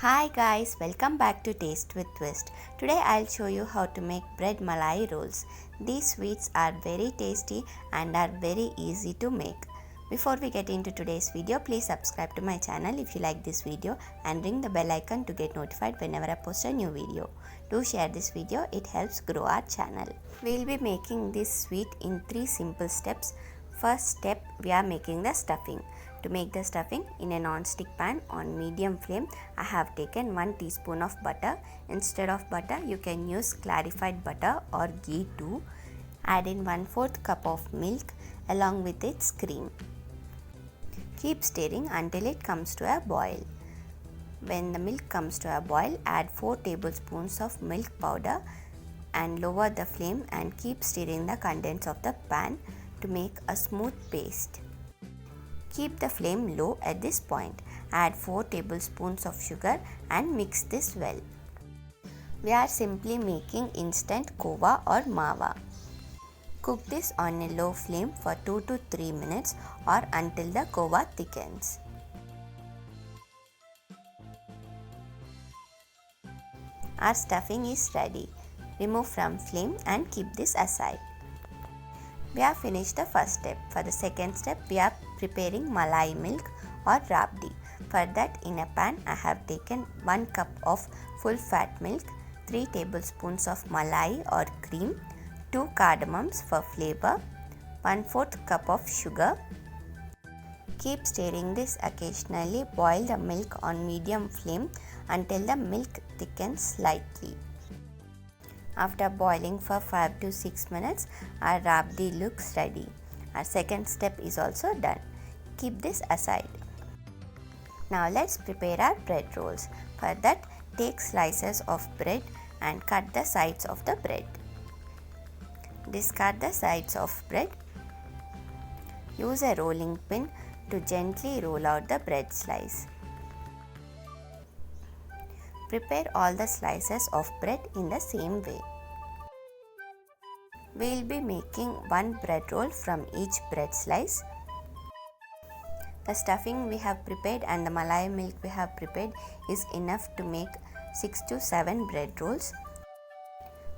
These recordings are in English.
Hi guys, welcome back to Taste with Twist. Today I'll show you how to make bread malai rolls. These sweets are very tasty and are very easy to make. Before we get into today's video, please subscribe to my channel if you like this video and ring the bell icon to get notified whenever I post a new video. Do share this video, it helps grow our channel. We'll be making this sweet in 3 simple steps. First step, we are making the stuffing. To make the stuffing, in a non-stick pan on medium flame, I have taken 1 teaspoon of butter. Instead of butter, you can use clarified butter or ghee too. Add in 1/4 cup of milk along with its cream. Keep stirring until it comes to a boil. When the milk comes to a boil, add 4 tablespoons of milk powder and lower the flame and keep stirring the contents of the pan to make a smooth paste. Keep the flame low at this point. Add 4 tablespoons of sugar and mix this well. We are simply making instant kova or mava. Cook this on a low flame for 2 to 3 minutes or until the kova thickens. Our stuffing is ready. Remove from flame and keep this aside. We have finished the first step. For the second step, we are preparing malai milk or rabdi. For that, in a pan, I have taken 1 cup of full fat milk, 3 tablespoons of malai or cream, 2 cardamoms for flavor, 1/4 cup of sugar. Keep stirring this occasionally. Boil the milk on medium flame until the milk thickens slightly. After boiling for 5 to 6 minutes, our rabdi looks ready. Our second step is also done. Keep this aside. Now let's prepare our bread rolls. For that, take slices of bread and cut the sides of the bread. Discard the sides of bread. Use a rolling pin to gently roll out the bread slice. Prepare all the slices of bread in the same way. We will be making 1 bread roll from each bread slice. The stuffing we have prepared and the malai milk we have prepared is enough to make 6 to 7 bread rolls.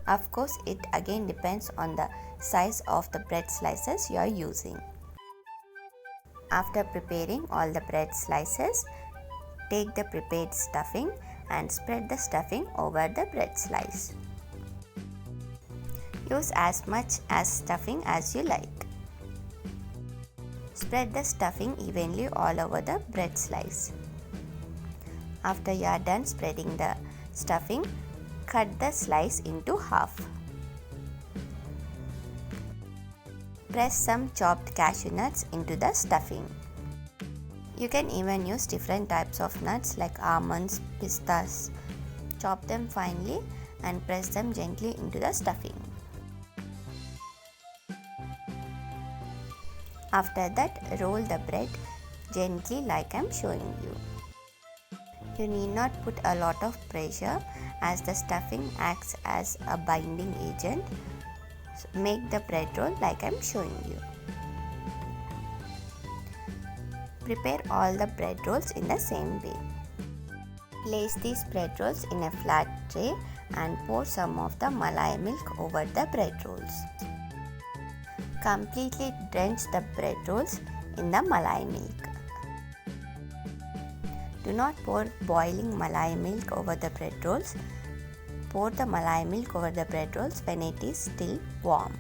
Of course, it again depends on the size of the bread slices you are using. After preparing all the bread slices, take the prepared stuffing and spread the stuffing over the bread slice. Use as much as stuffing as you like. Spread the stuffing evenly all over the bread slice. After you are done spreading the stuffing, cut the slice into half. Press some chopped cashew nuts into the stuffing. You can even use different types of nuts like almonds, pistas. Chop them finely and press them gently into the stuffing. After that, roll the bread gently like I am showing you. You need not put a lot of pressure as the stuffing acts as a binding agent. So make the bread roll like I am showing you. Prepare all the bread rolls in the same way. Place these bread rolls in a flat tray and pour some of the malai milk over the bread rolls. Completely drench the bread rolls in the malai milk. Do not pour boiling malai milk over the bread rolls. Pour the malai milk over the bread rolls when it is still warm.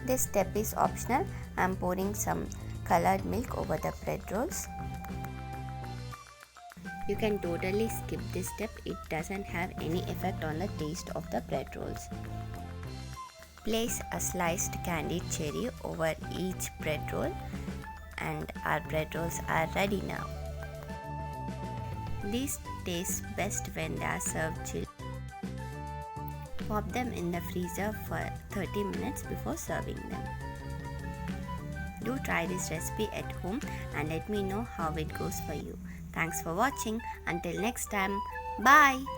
This step is optional. I am pouring some colored milk over the bread rolls. You can totally skip this step. It doesn't have any effect on the taste of the bread rolls. Place a sliced candied cherry over each bread roll and our bread rolls are ready now. These taste best when they are served chilled. Pop them in the freezer for 30 minutes before serving them. Do try this recipe at home and let me know how it goes for you. Thanks for watching. Until next time, bye.